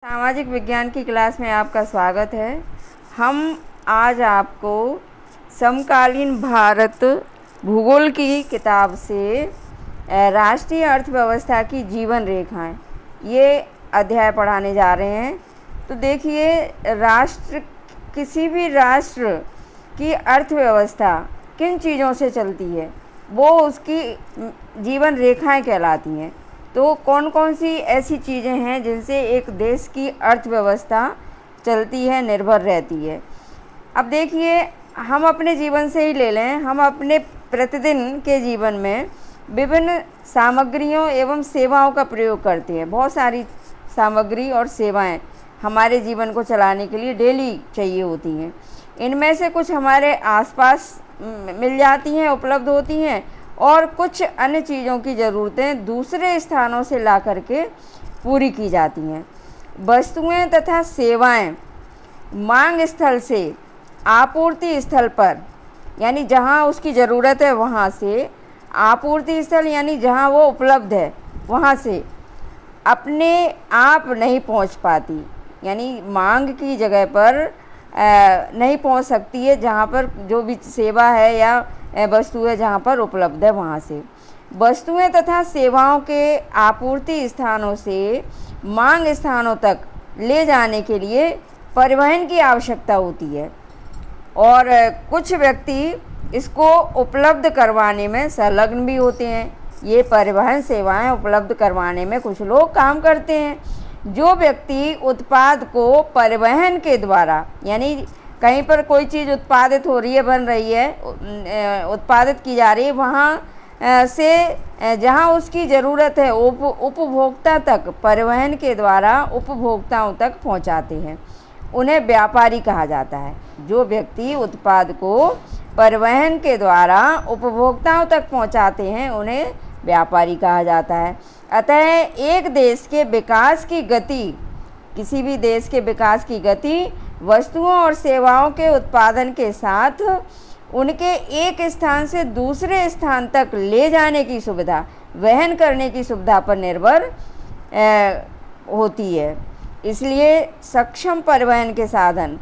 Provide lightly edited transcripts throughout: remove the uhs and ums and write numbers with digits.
सामाजिक विज्ञान की क्लास में आपका स्वागत है। हम आज आपको समकालीन भारत भूगोल की किताब से राष्ट्रीय अर्थव्यवस्था की जीवन रेखाएं ये अध्याय पढ़ाने जा रहे हैं। तो देखिए, किसी भी राष्ट्र की अर्थव्यवस्था किन चीज़ों से चलती है वो उसकी जीवन रेखाएं कहलाती हैं। तो कौन कौन सी ऐसी चीज़ें हैं जिनसे एक देश की अर्थव्यवस्था चलती है, निर्भर रहती है। अब देखिए, हम अपने जीवन से ही ले लें। हम अपने प्रतिदिन के जीवन में विभिन्न सामग्रियों एवं सेवाओं का प्रयोग करते हैं। बहुत सारी सामग्री और सेवाएं हमारे जीवन को चलाने के लिए डेली चाहिए होती हैं। इनमें से कुछ हमारे आसपास मिल जाती हैं, उपलब्ध होती हैं, और कुछ अन्य चीज़ों की ज़रूरतें दूसरे स्थानों से ला करके पूरी की जाती हैं। वस्तुएं तथा सेवाएं मांग स्थल से आपूर्ति स्थल पर, यानी जहां उसकी ज़रूरत है वहां से, आपूर्ति स्थल यानी जहां वो उपलब्ध है वहां से अपने आप नहीं पहुंच पाती, यानी मांग की जगह पर नहीं पहुंच सकती है। जहां पर जो भी सेवा है या वस्तु है जहाँ पर उपलब्ध है वहाँ से। वस्तुएं तथा सेवाओं के आपूर्ति स्थानों से मांग स्थानों तक ले जाने के लिए परिवहन की आवश्यकता होती है, और कुछ व्यक्ति इसको उपलब्ध करवाने में संलग्न भी होते हैं। ये परिवहन सेवाएं उपलब्ध करवाने में कुछ लोग काम करते हैं। जो व्यक्ति उत्पाद को परिवहन के द्वारा, यानी कहीं पर कोई चीज़ उत्पादित हो रही है, बन रही है, उत्पादित की जा रही है, वहाँ से जहाँ उसकी ज़रूरत है उपभोक्ता तक परिवहन के द्वारा उपभोक्ताओं तक पहुँचाते हैं, उन्हें व्यापारी कहा जाता है। जो व्यक्ति उत्पाद को परिवहन के द्वारा उपभोक्ताओं तक पहुँचाते हैं उन्हें व्यापारी कहा जाता है। अतः एक देश के विकास की गति, किसी भी देश के विकास की गति वस्तुओं और सेवाओं के उत्पादन के साथ उनके एक स्थान से दूसरे स्थान तक ले जाने की सुविधा, वहन करने की सुविधा पर निर्भर होती है। इसलिए सक्षम परिवहन के साधन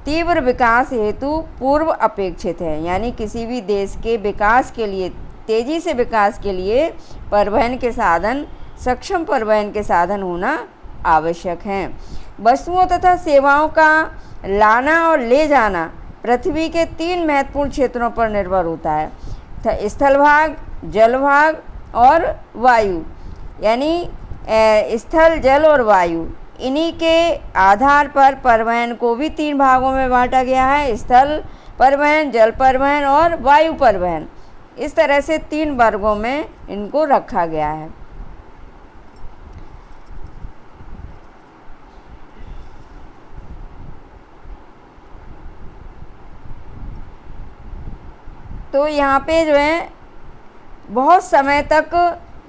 तीव्र विकास हेतु पूर्व अपेक्षित है, यानी किसी भी देश के विकास के लिए, तेज़ी से विकास के लिए परिवहन के साधन, सक्षम परिवहन के साधन होना आवश्यक हैं। वस्तुओं तथा सेवाओं का लाना और ले जाना पृथ्वी के 3 महत्वपूर्ण क्षेत्रों पर निर्भर होता है: स्थल भाग, जल भाग और वायु। यानी स्थल, जल और वायु, इन्हीं के आधार पर परिवहन को भी 3 भागों में बांटा गया है: स्थल परिवहन, जल परिवहन और वायु परिवहन। इस तरह से 3 वर्गों में इनको रखा गया है। तो यहाँ पे जो है बहुत समय तक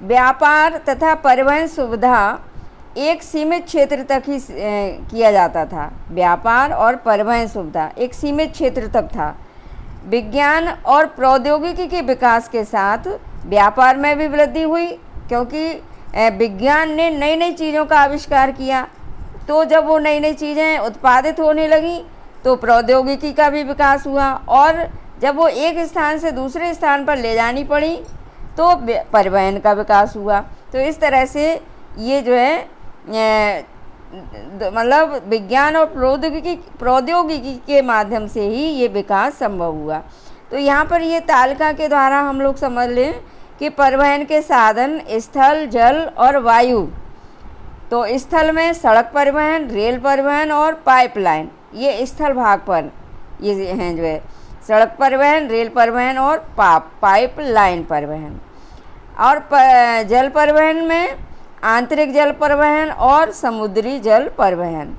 व्यापार तथा परिवहन सुविधा एक सीमित क्षेत्र तक ही किया जाता था। व्यापार और परिवहन सुविधा एक सीमित क्षेत्र तक था। विज्ञान और प्रौद्योगिकी के विकास के साथ व्यापार में भी वृद्धि हुई, क्योंकि विज्ञान ने नई नई चीज़ों का आविष्कार किया। तो जब वो नई नई चीज़ें उत्पादित होने लगी तो प्रौद्योगिकी का भी विकास हुआ, और जब वो एक स्थान से दूसरे स्थान पर ले जानी पड़ी तो परिवहन का विकास हुआ। तो इस तरह से ये जो है मतलब विज्ञान और प्रौद्योगिकी के माध्यम से ही ये विकास संभव हुआ। तो यहाँ पर ये तालिका के द्वारा हम लोग समझ लें कि परिवहन के साधन स्थल, जल और वायु। तो स्थल में सड़क परिवहन, रेल परिवहन और पाइपलाइन, ये स्थल भाग पर ये हैं जो है सड़क परिवहन, रेल परिवहन और पाइपलाइन परिवहन। और जल परिवहन में आंतरिक जल परिवहन और समुद्री जल परिवहन।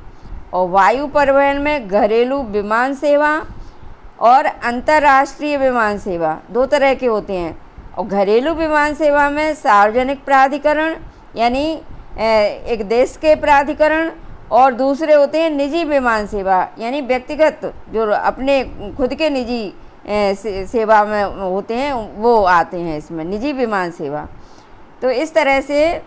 और वायु परिवहन में घरेलू विमान सेवा और अंतर्राष्ट्रीय विमान सेवा, 2 तरह के होते हैं। और घरेलू विमान सेवा में सार्वजनिक प्राधिकरण, यानी एक देश के प्राधिकरण, और दूसरे होते हैं निजी विमान सेवा, यानी व्यक्तिगत जो अपने खुद के निजी सेवा में होते हैं वो आते हैं इसमें, निजी विमान सेवा। तो इस तरह से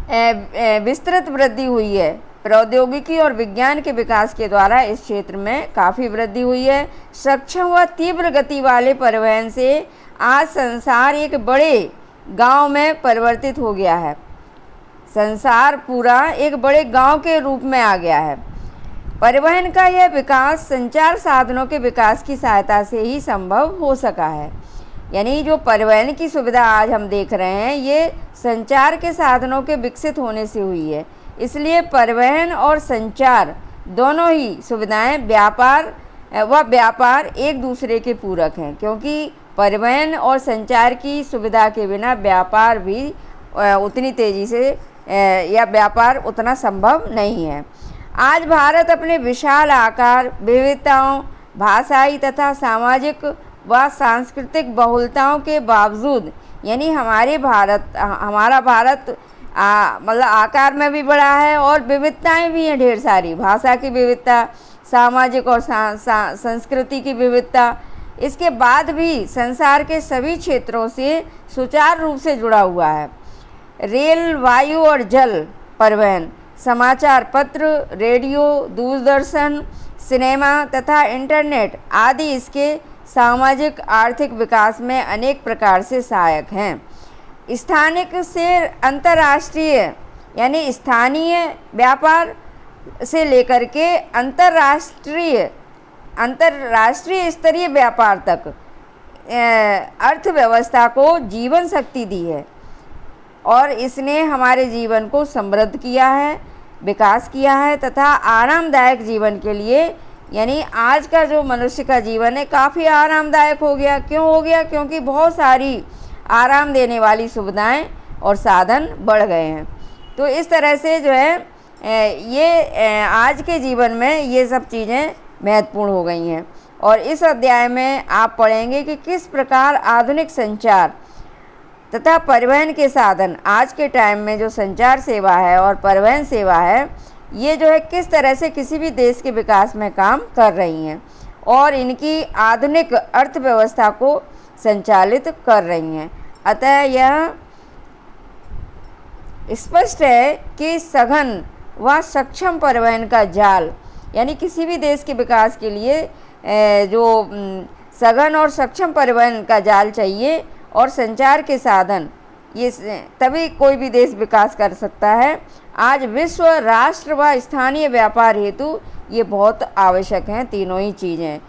विस्तृत वृद्धि हुई है। प्रौद्योगिकी और विज्ञान के विकास के द्वारा इस क्षेत्र में काफ़ी वृद्धि हुई है। सक्षम व तीव्र गति वाले परिवहन से आज संसार एक बड़े गांव में परिवर्तित हो गया है। संसार पूरा एक बड़े गांव के रूप में आ गया है। परिवहन का यह विकास संचार साधनों के विकास की सहायता से ही संभव हो सका है। यानी जो परिवहन की सुविधा आज हम देख रहे हैं, ये संचार के साधनों के विकसित होने से हुई है। इसलिए परिवहन और संचार दोनों ही सुविधाएं व्यापार एक दूसरे के पूरक हैं, क्योंकि परिवहन और संचार की सुविधा के बिना व्यापार भी उतनी तेज़ी से या व्यापार उतना संभव नहीं है। आज भारत अपने विशाल आकार, विविधताओं, भाषाई तथा सामाजिक व सांस्कृतिक बहुलताओं के बावजूद, यानी हमारा भारत मतलब आकार में भी बड़ा है और विविधताएं भी हैं ढेर सारी। भाषा की विविधता, सामाजिक और संस्कृति की विविधता, इसके बाद भी संसार के सभी क्षेत्रों से सुचारू रूप से जुड़ा हुआ है। रेल, वायु और जल परिवहन, समाचार पत्र, रेडियो, दूरदर्शन, सिनेमा तथा इंटरनेट आदि इसके सामाजिक आर्थिक विकास में अनेक प्रकार से सहायक हैं। स्थानिक से अंतर्राष्ट्रीय, यानी स्थानीय व्यापार से लेकर के अंतर्राष्ट्रीय स्तरीय व्यापार तक अर्थव्यवस्था को जीवन शक्ति दी है और इसने हमारे जीवन को समृद्ध किया है, विकास किया है तथा आरामदायक जीवन के लिए, यानी आज का जो मनुष्य का जीवन है काफ़ी आरामदायक हो गया। क्यों हो गया? क्योंकि बहुत सारी आराम देने वाली सुविधाएं और साधन बढ़ गए हैं। तो इस तरह से जो है ये आज के जीवन में ये सब चीज़ें महत्वपूर्ण हो गई हैं। और इस अध्याय में आप पढ़ेंगे कि किस प्रकार आधुनिक संचार तथा परिवहन के साधन आज के टाइम में जो संचार सेवा है और परिवहन सेवा है, ये जो है किस तरह से किसी भी देश के विकास में काम कर रही हैं और इनकी आधुनिक अर्थव्यवस्था को संचालित कर रही हैं। अतः यह स्पष्ट है कि सघन व सक्षम परिवहन का जाल, यानी किसी भी देश के विकास के लिए जो सघन और सक्षम परिवहन का जाल चाहिए और संचार के साधन, ये तभी कोई भी देश विकास कर सकता है। आज विश्व, राष्ट्र व स्थानीय व्यापार हेतु ये बहुत आवश्यक हैं तीनों ही चीज़ें,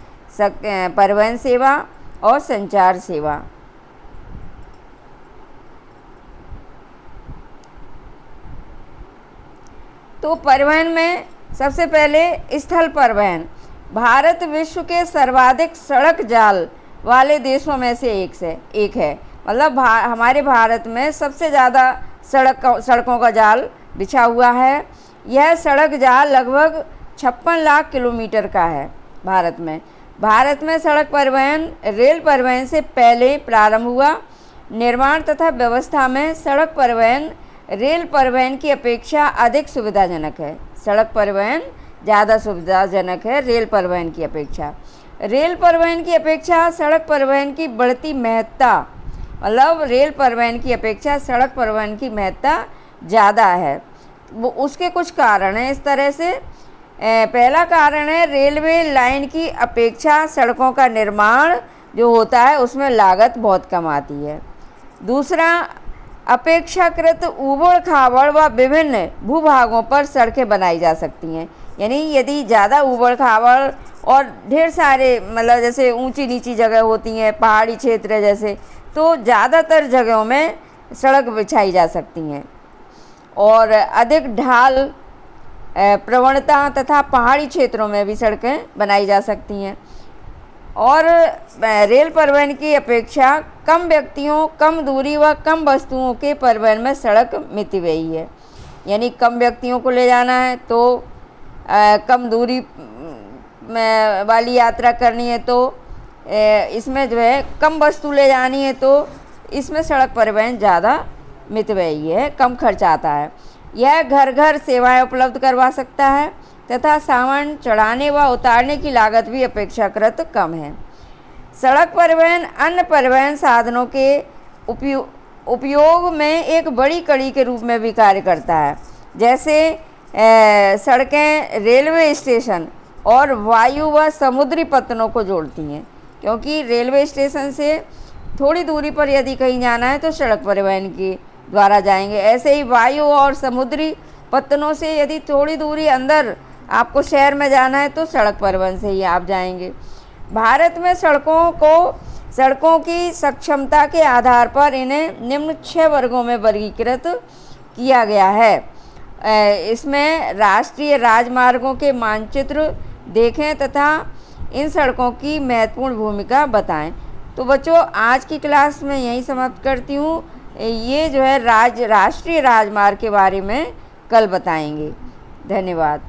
परिवहन सेवा और संचार सेवा। तो परिवहन में सबसे पहले स्थल परिवहन। भारत विश्व के सर्वाधिक सड़क जाल वाले देशों में से एक है। मतलब हमारे भारत में सबसे ज़्यादा सड़कों का जाल बिछा हुआ है। यह सड़क जाल लगभग 56 लाख किलोमीटर का है भारत में सड़क परिवहन रेल परिवहन से पहले प्रारंभ हुआ। निर्माण तथा व्यवस्था में सड़क परिवहन रेल परिवहन की अपेक्षा अधिक सुविधाजनक है। सड़क परिवहन ज़्यादा सुविधाजनक है रेल परिवहन की अपेक्षा। रेल परिवहन की अपेक्षा सड़क परिवहन की बढ़ती महत्ता, मतलब रेल परिवहन की अपेक्षा सड़क परिवहन की महत्ता ज़्यादा है। वो उसके कुछ कारण हैं इस तरह से। पहला कारण है रेलवे लाइन की अपेक्षा सड़कों का निर्माण जो होता है उसमें लागत बहुत कम आती है। दूसरा, अपेक्षाकृत ऊबड़ खाबड़ व विभिन्न भूभागों पर सड़कें बनाई जा सकती हैं। यानी यदि ज़्यादा ऊबड़ खाबड़ और ढेर सारे मतलब जैसे ऊंची नीची जगह होती हैं, पहाड़ी क्षेत्र जैसे, तो ज़्यादातर जगहों में सड़क बिछाई जा सकती हैं। और अधिक ढाल प्रवणता तथा पहाड़ी क्षेत्रों में भी सड़कें बनाई जा सकती हैं। और रेल परिवहन की अपेक्षा कम व्यक्तियों, कम दूरी व कम वस्तुओं के परिवहन में सड़क मितव्ययी है। यानी कम व्यक्तियों को ले जाना है तो कम दूरी वाली यात्रा करनी है तो इसमें जो है कम वस्तु ले जानी है तो इसमें सड़क परिवहन ज़्यादा मितव्ययी है, कम खर्च आता है। यह घर घर सेवाएं उपलब्ध करवा सकता है तथा सामान चढ़ाने व उतारने की लागत भी अपेक्षाकृत कम है। सड़क परिवहन अन्य परिवहन साधनों के उपयोग में एक बड़ी कड़ी के रूप में भी कार्य करता है। जैसे सड़कें रेलवे स्टेशन और वायु व समुद्री पत्तनों को जोड़ती हैं, क्योंकि रेलवे स्टेशन से थोड़ी दूरी पर यदि कहीं जाना है तो सड़क परिवहन के द्वारा जाएंगे। ऐसे ही वायु और समुद्री पत्तनों से यदि थोड़ी दूरी अंदर आपको शहर में जाना है तो सड़क परिवहन से ही आप जाएंगे। भारत में सड़कों की सक्षमता के आधार पर इन्हें निम्न 6 वर्गों में वर्गीकृत किया गया है। इसमें राष्ट्रीय राजमार्गों के मानचित्र देखें तथा इन सड़कों की महत्वपूर्ण भूमिका बताएं। तो बच्चों, आज की क्लास में यहीं समाप्त करती हूँ। ये जो है राष्ट्रीय राजमार्ग के बारे में कल बताएंगे। धन्यवाद।